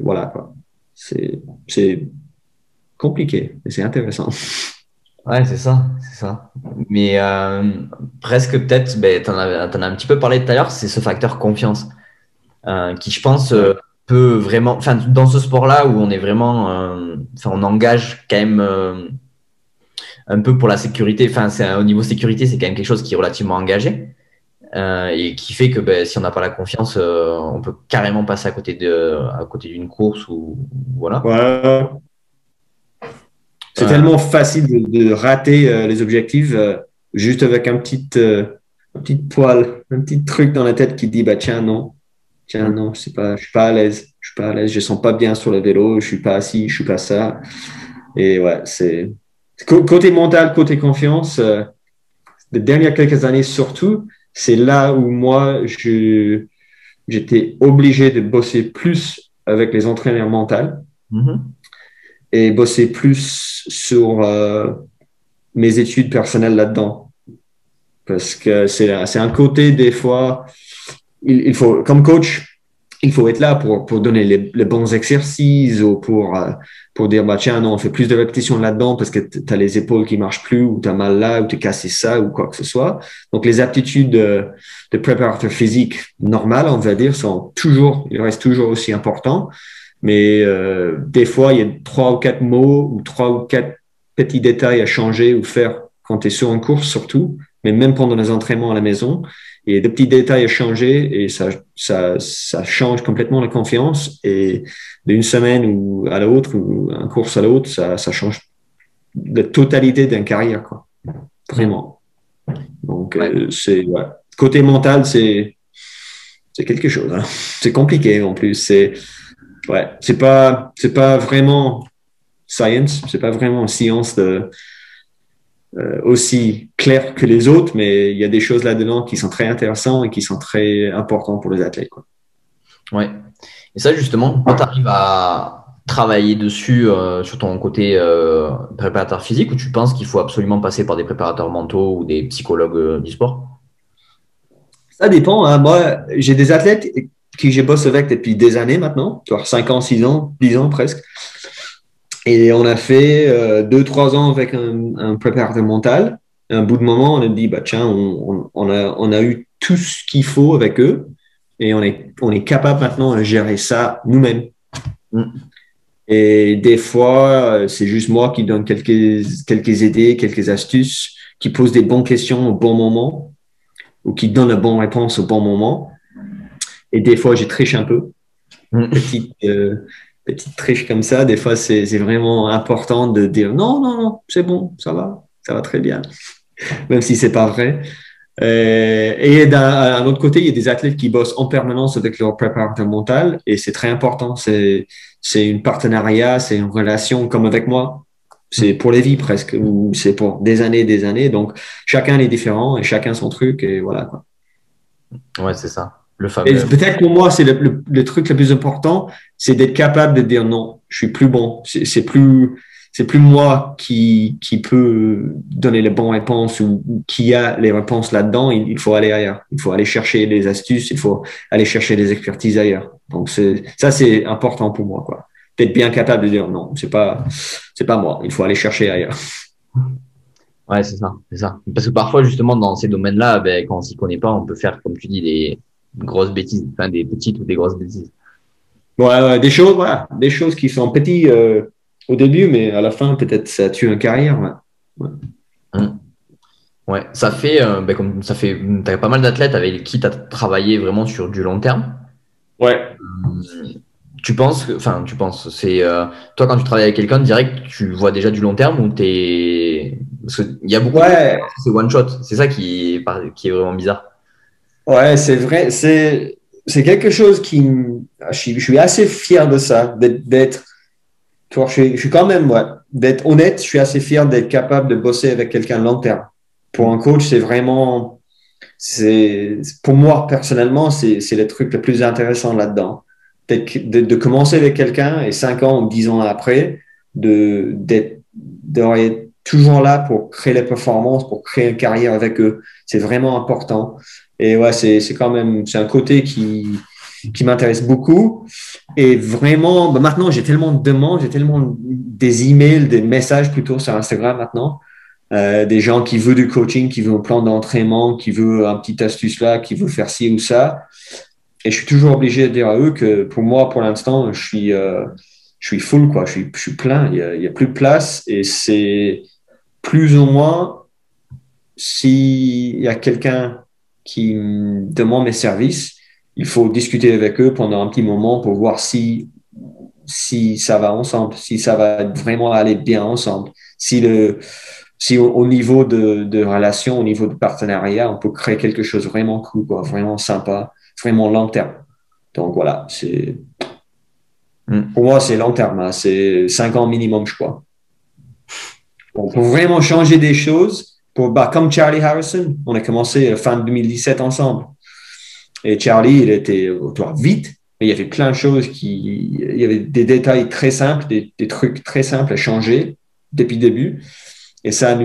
voilà, quoi. C'est compliqué, mais c'est intéressant. Ouais, c'est ça. Mais presque peut-être, t'en as un petit peu parlé tout à l'heure, c'est ce facteur confiance qui, je pense, peut vraiment, enfin, dans ce sport-là où on est vraiment, on engage quand même un peu pour la sécurité. Enfin, au niveau sécurité, c'est quand même quelque chose qui est relativement engagé et qui fait que si on n'a pas la confiance, on peut carrément passer à côté d'une course ou voilà. Ouais. C'est tellement facile de rater les objectifs juste avec un petit poil, un petit truc dans la tête qui dit, bah, tiens, non, je suis pas à l'aise, je sens pas bien sur le vélo, je suis pas assis, je suis pas ça. Et ouais, côté mental, côté confiance, les dernières quelques années surtout, c'est là où moi, j'étais obligé de bosser plus avec les entraîneurs mentaux et bosser plus sur mes études personnelles là-dedans. Parce que c'est un côté, des fois, il faut, comme coach, il faut être là pour donner les bons exercices ou pour dire, bah, tiens, non, on fait plus de répétitions là-dedans parce que tu as les épaules qui marchent plus ou tu as mal là ou tu as cassé ça ou quoi que ce soit. Donc, les aptitudes de préparateur physique normal, on va dire, ils restent toujours aussi importants. Mais des fois, il y a 3 ou 4 mots ou 3 ou 4 petits détails à changer ou faire quand tu es sur une course surtout, mais même pendant les entraînements à la maison. Il y a des petits détails à changer et ça change complètement la confiance. Et d'une semaine ou à l'autre, ou un course à l'autre, ça change la totalité d'une carrière, quoi. Vraiment. Donc, ouais. Côté mental, c'est quelque chose, hein. C'est compliqué en plus. C'est pas vraiment science, c'est pas vraiment science aussi clair que les autres, mais il y a des choses là-dedans qui sont très intéressantes et qui sont très importantes pour les athlètes, quoi. Ouais. Et ça, justement, quand tu arrives à travailler dessus sur ton côté préparateur physique, ou tu penses qu'il faut absolument passer par des préparateurs mentaux ou des psychologues du sport? Ça dépend, hein. Moi, j'ai des athlètes qui je bosse avec depuis des années maintenant, 5 ans, 6 ans, 10 ans presque. Et on a fait 2, 3 ans avec un préparateur mental. À un bout de moment, on a dit, bah, tiens, on a eu tout ce qu'il faut avec eux et on est capable maintenant de gérer ça nous-mêmes. Et des fois, c'est juste moi qui donne quelques idées, quelques astuces, qui pose des bonnes questions au bon moment ou qui donne la bonne réponse au bon moment. Et des fois, je triche un peu. Petite triche comme ça, des fois, c'est vraiment important de dire non, c'est bon, ça va très bien, même si c'est pas vrai. Et d'un autre côté, il y a des athlètes qui bossent en permanence avec leur préparateur mental et c'est très important. C'est une partenariat, c'est une relation comme avec moi. C'est pour les vies presque, ou c'est pour des années. Donc, chacun est différent et chacun son truc et voilà, quoi. Ouais, c'est ça. Le Et fameux. peut-être pour moi, c'est le truc le plus important, c'est d'être capable de dire non, je suis plus bon. C'est plus moi qui peut donner les bonnes réponses ou qui a les réponses là-dedans. Il faut aller ailleurs. Il faut aller chercher les astuces. Il faut aller chercher des expertises ailleurs. Donc ça, c'est important pour moi, quoi. D'être bien capable de dire non, c'est pas moi. Il faut aller chercher ailleurs. Ouais, c'est ça, c'est ça. Parce que parfois, justement, dans ces domaines-là, ben, quand on s'y connaît pas, on peut faire, comme tu dis, des grosses bêtises, enfin, des petites ou des grosses bêtises. Ouais, des choses, voilà, des choses qui sont petites au début, mais à la fin, peut-être ça tue une carrière. Ouais. Ouais, ça fait, t'as pas mal d'athlètes avec qui tu as travaillé vraiment sur du long terme. Ouais. Tu penses, toi quand tu travailles avec quelqu'un direct, tu vois déjà du long terme ou parce qu'il y a beaucoup de Ouais, c'est one shot, c'est ça qui est vraiment bizarre. ouais, c'est vrai. C'est quelque chose je suis assez fier de ça, tu vois, je suis quand même, ouais, d'être honnête. Je suis assez fier d'être capable de bosser avec quelqu'un long terme. Pour un coach, pour moi personnellement, c'est le truc le plus intéressant là-dedans. De commencer avec quelqu'un et 5 ans ou 10 ans après, d'être toujours là pour créer les performances, pour créer une carrière avec eux. C'est vraiment important. Et ouais, c'est un côté qui m'intéresse beaucoup. Et vraiment, bah maintenant, j'ai tellement de demandes, j'ai tellement des emails, des messages plutôt sur Instagram maintenant. Des gens qui veulent du coaching, qui veulent un plan d'entraînement, qui veulent un petit astuce là, qui veulent faire ci ou ça. Et je suis toujours obligé de dire à eux que pour moi, pour l'instant, je suis full, quoi. Je suis plein. Il y a plus de place. Et c'est plus ou moins s'il y a quelqu'un qui me demande mes services, il faut discuter avec eux pendant un petit moment pour voir si ça va ensemble, si ça va vraiment aller bien ensemble. Si si au niveau de relation, au niveau de partenariat, on peut créer quelque chose vraiment cool, quoi, vraiment sympa, vraiment long terme. Donc voilà, pour moi, c'est long terme, hein, c'est 5 ans minimum, je crois. On peut vraiment changer des choses. Comme Charlie Harrison, on a commencé fin 2017 ensemble. Et Charlie, il était vite, mais il y avait plein de choses il y avait des détails très simples, des trucs très simples à changer depuis le début. Et ça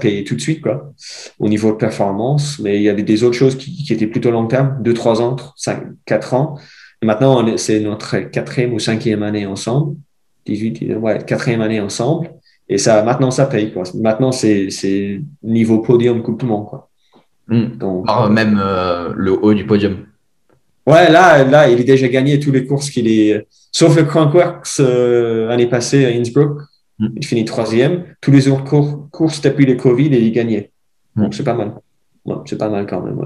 paye tout de suite, quoi, au niveau de performance. Mais il y avait des autres choses qui étaient plutôt long terme, 2, 3 ans, 5, 4 ans. Et maintenant, c'est notre 4e ou 5e année ensemble. 18, ouais, 4e année ensemble. Et maintenant, ça paye, quoi. Maintenant, c'est niveau podium Coupe du Monde, quoi. Donc, même le haut du podium. Ouais, là, il a déjà gagné tous les courses sauf le Crankworx l'année passée à Innsbruck. Il finit 3e. Tous les autres courses depuis le Covid, il gagnait. Donc, c'est pas mal. Ouais, c'est pas mal quand même.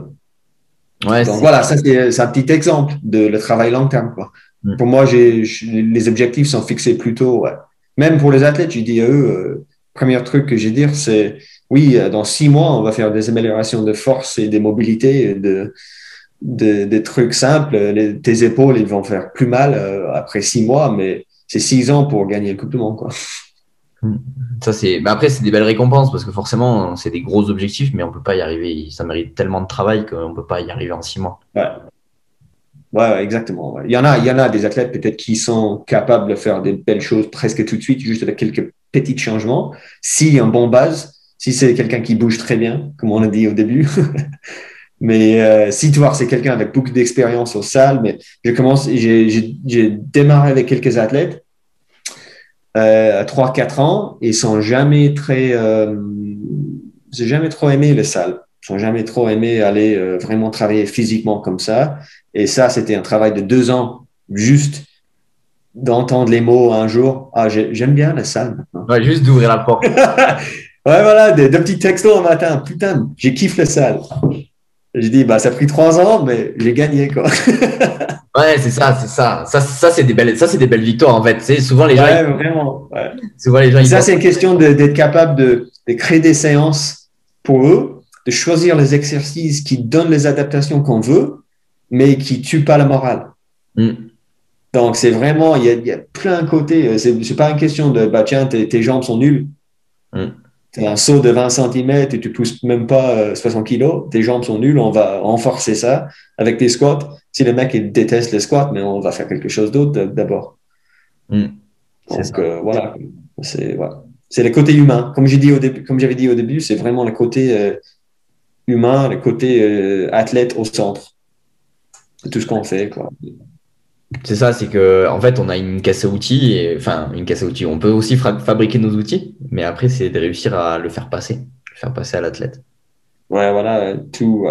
Ouais. Donc, voilà, ça, c'est un petit exemple de le travail long terme, quoi. Pour moi, les objectifs sont fixés plus tôt. Ouais. Même pour les athlètes, j'ai dit à eux, premier truc que j'ai dit, c'est oui, dans 6 mois, on va faire des améliorations de force et des mobilités, des trucs simples. Tes épaules, ils vont faire plus mal après 6 mois, mais c'est 6 ans pour gagner le Coupe du Monde, quoi. Ça, après, c'est des belles récompenses parce que forcément, c'est des gros objectifs, mais on peut pas y arriver. Ça mérite tellement de travail qu'on peut pas y arriver en 6 mois. Ouais, exactement. Ouais. Il y en a des athlètes peut-être qui sont capables de faire des belles choses presque tout de suite, juste avec quelques petits changements. Si un bon base, si c'est quelqu'un qui bouge très bien, comme on a dit au début. Mais si tu vois, c'est quelqu'un avec beaucoup d'expérience au salle, mais j'ai démarré avec quelques athlètes à 3-4 ans et sont jamais j'ai jamais trop aimé le salle. Ils n'ont jamais trop aimé aller vraiment travailler physiquement comme ça. Et ça, c'était un travail de 2 ans, juste d'entendre les mots un jour. Ah, j'aime bien la salle maintenant. Ouais, juste d'ouvrir la porte. Ouais, voilà, deux petits textos un matin. Putain, j'ai kiffé la salle. J'ai dit, ça a pris 3 ans, mais j'ai gagné, quoi. Ouais, c'est ça. Ça, c'est des belles victoires, en fait. Tu sais, souvent, les gens. Ouais, vraiment. Ouais. Souvent, les gens. Ça, c'est une question d'être capable de créer des séances pour eux, de choisir les exercices qui donnent les adaptations qu'on veut, mais qui tuent pas la morale. Donc, c'est vraiment, il y a plein de côtés. C'est pas une question de, tiens, tes jambes sont nulles. Tu as un saut de 20 cm et tu pousses même pas 60 kg. Tes jambes sont nulles, on va renforcer ça avec des squats. Si le mec il déteste les squats, mais on va faire quelque chose d'autre d'abord. Donc, voilà. C'est le côté humain. Comme j'avais dit au début, c'est vraiment le côté humain, le côté athlète au centre de tout ce qu'on fait, quoi. C'est ça, c'est que en fait, on a une caisse à outils, une caisse à outils. On peut aussi fabriquer nos outils, mais après, c'est de réussir à le faire passer à l'athlète. Ouais, voilà, tout.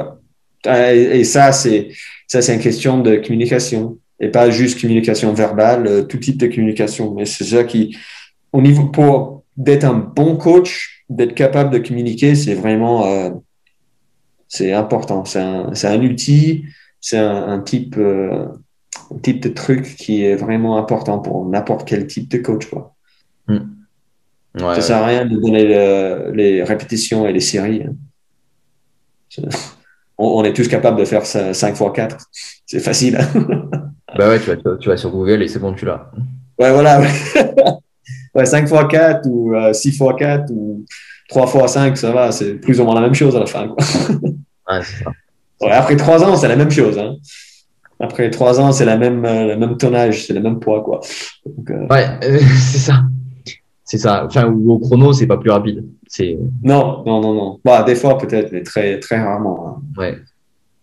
Et ça, c'est une question de communication, et pas juste communication verbale, tout type de communication. Mais c'est ça au niveau pour d'être un bon coach, d'être capable de communiquer, c'est vraiment, c'est important. C'est un outil, c'est un type de truc qui est vraiment important pour n'importe quel type de coach, quoi. Ça sert à rien de donner les répétitions et les séries. On est tous capables de faire ça 5x4. C'est facile. Ouais, tu vas sur Google et c'est bon, tu l'as. Ouais, voilà. Ouais, 5x4 ou 6x4 ou 3x5, ça va. C'est plus ou moins la même chose à la fin, quoi. Ouais, c'est ça. Ouais, après 3 ans, c'est la même chose. Hein. Après 3 ans, c'est le même tonnage, c'est le même poids, quoi. Donc, ouais, c'est ça. C'est ça. Enfin, au chrono, c'est pas plus rapide. Non. Des fois, peut-être, mais très, très rarement. Hein. Ouais,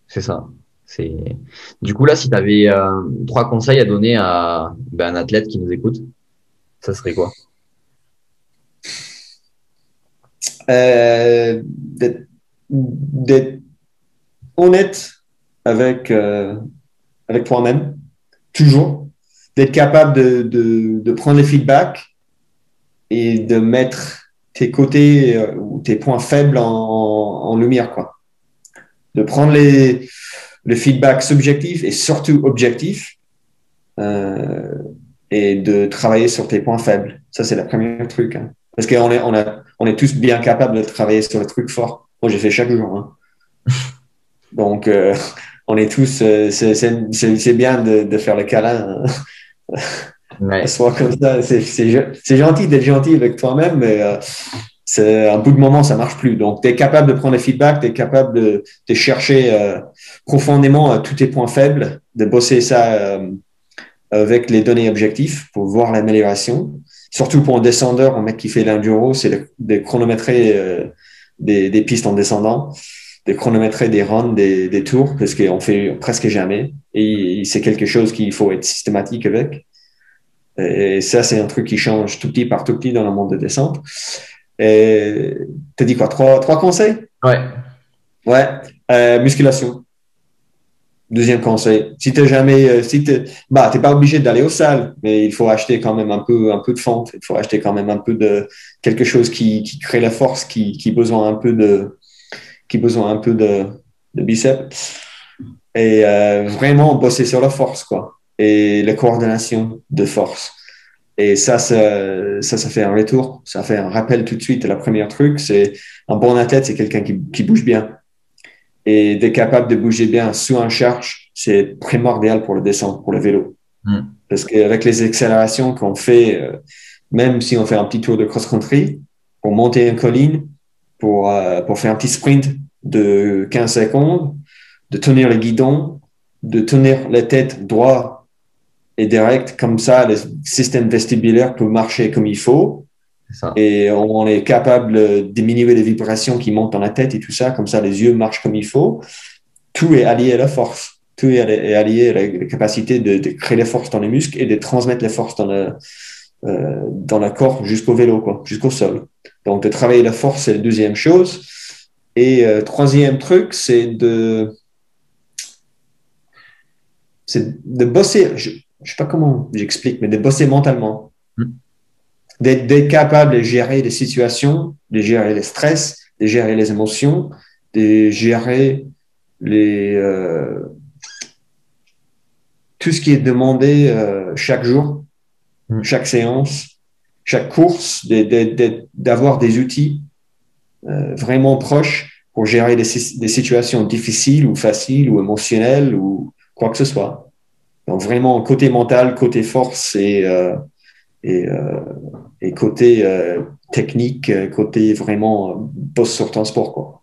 c'est ça. Du coup, là, si tu avais 3 conseils à donner à un athlète qui nous écoute, ça serait quoi? D'être honnête avec toi-même, toujours. D'être capable de prendre les feedbacks et de mettre tes côtés ou tes points faibles en lumière, quoi. De prendre le feedback subjectif et surtout objectif et de travailler sur tes points faibles. Ça, c'est le premier truc. Hein. Parce qu'on est tous bien capables de travailler sur le truc fort. Moi, j'ai fait chaque jour. Hein. Donc, on est tous, c'est bien de faire le câlin. Ouais. Soit comme ça, c'est gentil d'être gentil avec toi-même, mais c'est un bout de moment, ça marche plus. Donc, tu es capable de prendre le feedback, tu es capable de chercher profondément tous tes points faibles, de bosser ça avec les données objectifs pour voir l'amélioration. Surtout pour un descendeur, un mec qui fait l'enduro, c'est de chronométrer des pistes en descendant, de chronométrer des runs, des tours, parce qu'on fait presque jamais. Et c'est quelque chose qu'il faut être systématique avec. Et ça, c'est un truc qui change tout petit par tout petit dans le monde de descente. Et t'as dit quoi? Trois conseils? Ouais. Ouais. Musculation. Deuxième conseil. Si t'es jamais, t'es pas obligé d'aller aux salles, mais il faut acheter quand même un peu de fente. Il faut acheter quand même un peu de quelque chose qui crée la force, qui besoin un peu de biceps. Et vraiment bosser sur la force, quoi. Et la coordination de force. Et ça fait un retour. Ça fait un rappel tout de suite. La première truc, c'est un bon athlète, c'est quelqu'un qui bouge bien. Et d'être capable de bouger bien sous un charge, c'est primordial pour le descente, pour le vélo. Parce qu'avec les accélérations qu'on fait, même si on fait un petit tour de cross-country, pour monter une colline, pour faire un petit sprint de 15 secondes, de tenir le guidon, de tenir la tête droite et direct, comme ça, le système vestibulaire peut marcher comme il faut. Et on est capable de diminuer les vibrations qui montent dans la tête et tout ça, comme ça, les yeux marchent comme il faut. Tout est allié à la force. Tout est allié à la capacité de créer les forces dans les muscles et de transmettre les forces dans le corps jusqu'au vélo, quoi, jusqu'au sol. Donc, de travailler la force, c'est la deuxième chose. Et troisième truc, c'est de bosser, je sais pas comment j'explique, mais de bosser mentalement. D'être capable de gérer les situations, de gérer les stress, de gérer les émotions, de gérer tout ce qui est demandé chaque jour, chaque séance, chaque course, d'avoir des outils vraiment proches pour gérer des situations difficiles ou faciles ou émotionnelles ou quoi que ce soit. Donc vraiment côté mental, côté force et côté technique, côté vraiment boss sur ton sport, quoi.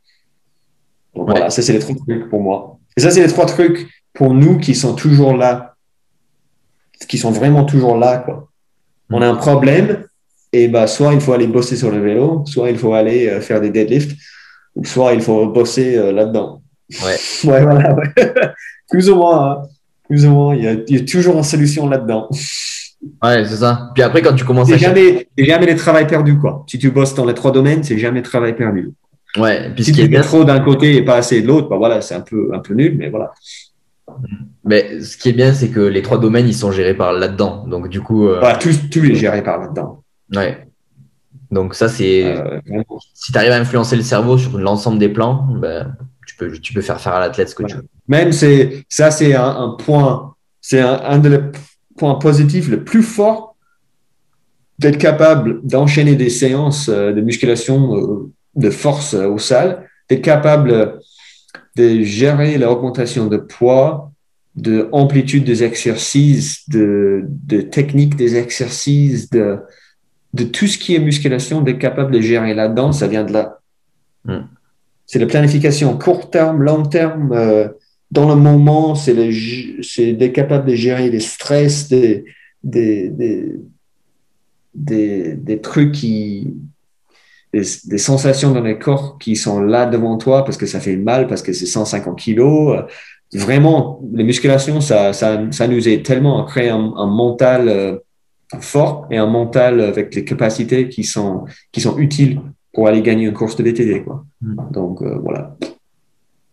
Donc voilà, ça c'est les trois trucs pour moi. Et ça c'est les trois trucs pour nous qui sont toujours là, qui sont vraiment toujours là, quoi. On a un problème et bah soit il faut aller bosser sur le vélo, soit il faut aller faire des deadlifts, ou soit il faut bosser là-dedans. Ouais. Ouais, voilà. Ouais. Plus ou moins, hein. Plus ou moins, il y a toujours une solution là-dedans. Ouais, c'est ça. Puis après, quand tu commences c'est jamais les travail perdus, quoi. Si tu bosses dans les trois domaines, c'est jamais travail perdu. Ouais. Puis si tu mets trop d'un côté et pas assez de l'autre, bah voilà, c'est un peu nul, mais voilà. Mais ce qui est bien, c'est que les trois domaines, ils sont gérés par là-dedans. Donc, du coup. Voilà, tout est géré par là-dedans. Ouais. Donc, ça, c'est. Si tu arrives à influencer le cerveau sur l'ensemble des plans, ben, tu peux faire à l'athlète ce que tu veux. Même c'est un point, c'est un des points positifs le plus fort d'être capable d'enchaîner des séances de musculation de force aux salles, d'être capable de gérer l'augmentation de poids, de amplitude des exercices, de technique des exercices, de tout ce qui est musculation, d'être capable de gérer là-dedans, ça vient de là. C'est la planification court terme, long terme, dans le moment, c'est d'être capable de gérer les stress, des trucs des sensations dans le corps qui sont là devant toi parce que ça fait mal, parce que c'est 150 kilos. Vraiment, les musculations, ça nous aide tellement à créer un mental fort et un mental avec les capacités qui sont utiles pour aller gagner une course de VTT, quoi. Donc, voilà.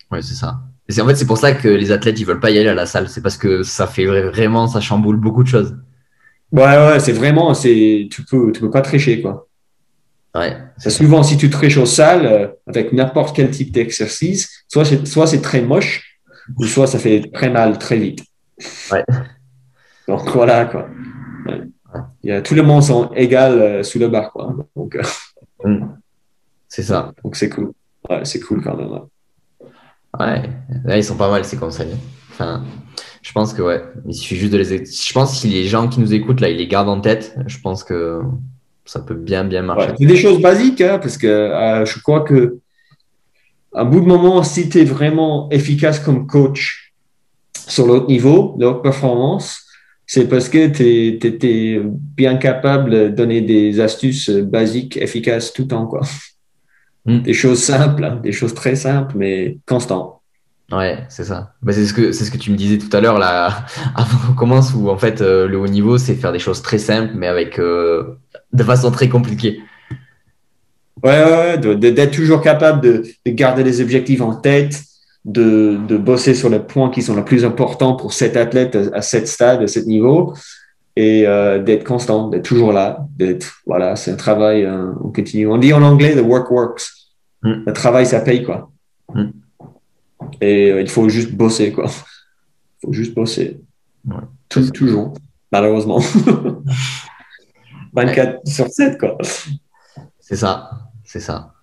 Ouais, c'est ça. Et en fait, c'est pour ça que les athlètes, ils veulent pas y aller à la salle. C'est parce que ça fait vraiment, ça chamboule beaucoup de choses. Ouais, c'est vraiment, tu peux pas tricher, quoi. Ouais. Souvent, si tu triches aux salles, avec n'importe quel type d'exercice, soit c'est très moche, ou soit ça fait très mal très vite. Ouais. Donc, voilà, quoi. Tous les mondes sont égaux sous le bar, quoi. Donc, C'est ça. donc c'est cool. Ouais, c'est cool quand même. Ouais, là, ils sont pas mal ces conseils. Enfin, je pense que ouais, il suffit juste de je pense que si les gens qui nous écoutent là, ils les gardent en tête, je pense que ça peut bien marcher. Ouais, c'est des choses basiques, hein, parce que je crois que à bout de moment, si tu es vraiment efficace comme coach sur l'autre niveau, de haute performance, c'est parce que tu étais bien capable de donner des astuces basiques, efficaces tout le temps, quoi. Des choses simples, hein, des choses très simples, mais constantes. Ouais, c'est ça. Bah, c'est ce que tu me disais tout à l'heure là, avant qu'on commence, où en fait le haut niveau, c'est faire des choses très simples, mais avec de façon très compliquée. Ouais, d'être toujours capable de garder les objectifs en tête, de bosser sur les points qui sont les plus importants pour cet athlète à cet stade, à cet niveau, et d'être constant, d'être toujours là, voilà, c'est un travail on continue. On dit en anglais the work works. Le travail, ça paye, quoi. Et il faut juste bosser, quoi. Il faut juste bosser. Ouais. Toujours, malheureusement. 24/7, quoi. C'est ça.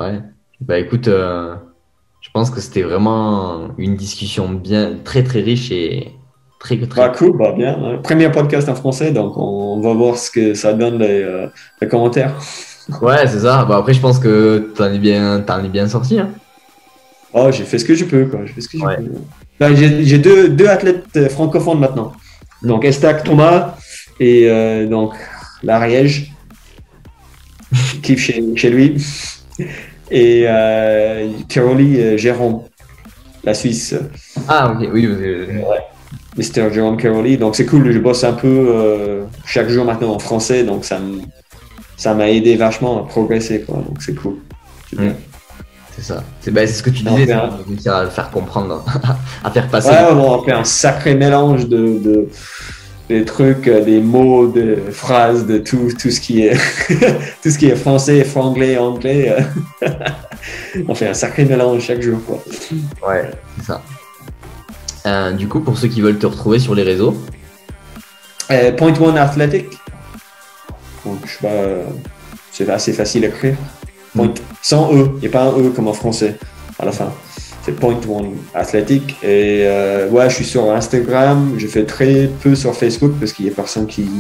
Ouais. Bah écoute, je pense que c'était vraiment une discussion très très riche et très. Cool, bien. Hein. Premier podcast en français, donc on va voir ce que ça donne les commentaires. Ouais, c'est ça. Bah après, je pense que t'en es bien sorti. Hein. Oh, j'ai fait ce que je peux, quoi. J'ai fait ce que je peux. Là, j'ai deux athlètes francophones maintenant. Donc Estac Thomas et donc l'Ariège qui kiffe chez lui. Et Caroli Jérôme, la Suisse. Ah, ok, oui. Mr. Jérôme Caroli. Donc c'est cool, je bosse un peu chaque jour maintenant en français, donc ça m'a aidé vachement à progresser, quoi. Donc c'est cool. C'est ça. C'est ce que tu disais, réussir à faire comprendre, à faire passer. Ouais, on fait un sacré mélange des trucs, des mots, des phrases, de tout ce qui est tout ce qui est français, franglais, anglais. On fait un sacré mélange chaque jour, quoi. Ouais, c'est ça. Du coup, pour ceux qui veulent te retrouver sur les réseaux, Point One Athletic. Donc, je sais pas, c'est assez facile à écrire. Point, sans E, il n'y a pas un E comme en français à la fin. C'est Point One Athletic. Et ouais, je suis sur Instagram. Je fais très peu sur Facebook parce qu'il n'y a personne qui.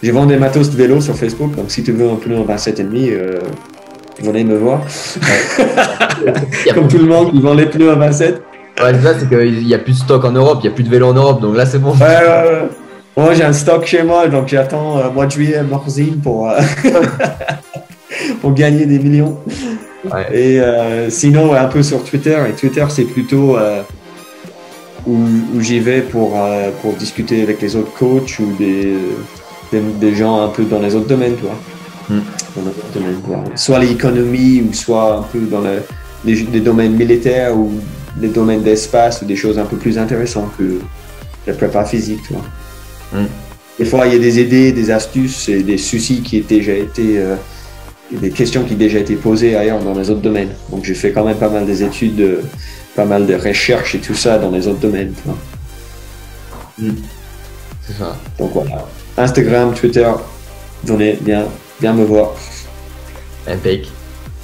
Je vends des matos de vélo sur Facebook. Donc, si tu veux un pneu en 27,5, venez me voir. Comme tout le monde, ils vendent les pneus à 27. Ouais, ça, c'est qu'il n'y a plus de stock en Europe. Il n'y a plus de vélo en Europe. Donc là, c'est bon. Ouais. Moi, j'ai un stock chez moi. Donc, j'attends mois de juillet à Morzine pour gagner des millions. Ouais. Et sinon, un peu sur Twitter. Et Twitter, c'est plutôt où j'y vais pour discuter avec les autres coachs ou des gens un peu dans les autres domaines, tu vois. Dans les autres domaines, quoi. Soit l'économie ou soit un peu dans les domaines militaires ou les domaines d'espace ou des choses un peu plus intéressantes que la prépa physique, tu vois. Des fois, il y a des idées, des astuces et des soucis qui ont déjà été... des questions qui ont déjà été posées ailleurs dans les autres domaines. Donc, j'ai fait quand même pas mal des études, pas mal de recherches et tout ça dans les autres domaines. Tu vois. C'est ça. Donc, voilà. Instagram, Twitter, venez bien me voir. Impec.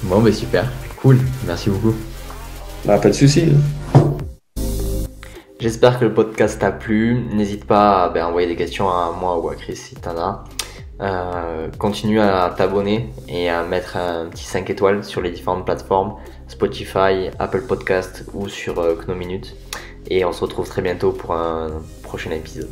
Bon, bah super. Cool. Merci beaucoup. Bah, pas de souci. J'espère que le podcast t'a plu. N'hésite pas à envoyer des questions à moi ou à Chris si t'en as. Continue à t'abonner et à mettre un petit 5 étoiles sur les différentes plateformes Spotify, Apple Podcast ou sur Chronominute. Et on se retrouve très bientôt pour un prochain épisode.